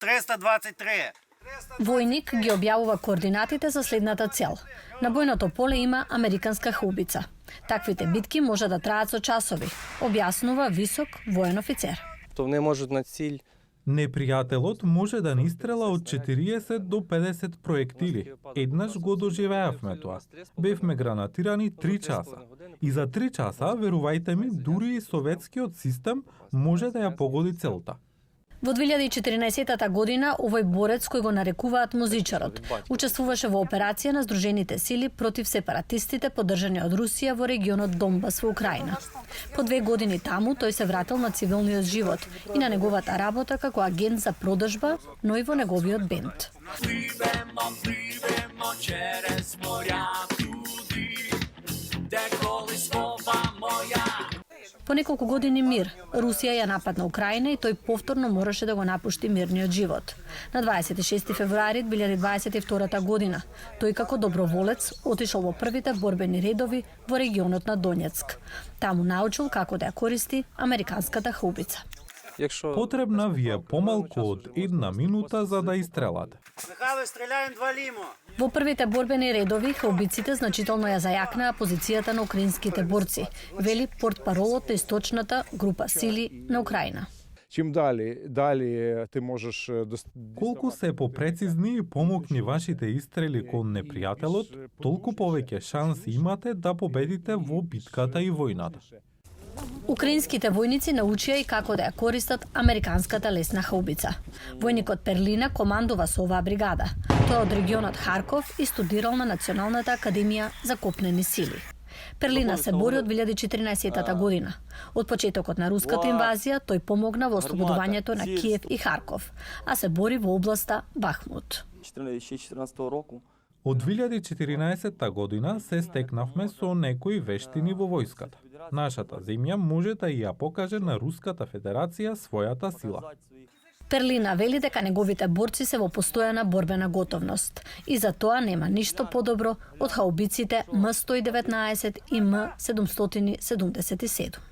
323. Војник ги објавува координатите за следната цел. На бојното поле има американска хаубица. Таквите битки може да траат со часови, објаснува висок воен офицер. То не можат на циль. Непријателот може да ни стрела од 40 до 50 проектили. Еднаш го доживеавме тоа. Бевме гранатирани 3 часа. И за 3 часа, верувајте ми, дури и советскиот систем може да ја погоди целта. Во 2014 година овој борец кој го нарекуваат музичарот учествуваше во операција на Сдружените сили против сепаратистите поддржани од Русија во регионот Донбас во Украина. По 2 години таму тој се вратил на цивилниот живот и на неговата работа како агент за продажба, но и во неговиот бенд. По неколку години мир, Русија ја нападна Украина и тој повторно мораше да го напушти мирниот живот. На 26 февруари 2022 година, тој како доброволец отишол во првите борбени редови во регионот на Донецк. Таму научил како да ја користи американската хаубица. Потребна ви е помалку од 1 минута за да истрелате. Михайле, стреляем 2 лимо. Во првите борбени редови хаубиците значително ја зајакнаа позицијата на украинските борци, вели портпаролот на источната група сили на Украина. Чим дали ти можеш Колку се попрецизни и помокни вашите истрели кон непријателот, толку повеќе шанси имате да победите во битката и војната. Украинските војници научија и како да ја користат американската лесна хаубица. Војникот Перлина командува со оваа бригада. Тој е од регионот Харков и студирал на Националната академија за копнени сили. Перлина се бори од 2014 година. Од почетокот на руската инвазија тој помогна во ослободувањето на Киев и Харков, а се бори во областа Бахмут. 2014 року. Од 2014 година се стекнавме со некои вештини во војската. Нашата земја може да ја покаже на Руската Федерација својата сила. Перлина вели дека неговите борци се во постојана борбена готовност и за тоа нема ништо подобро од хаубиците М119 и М777.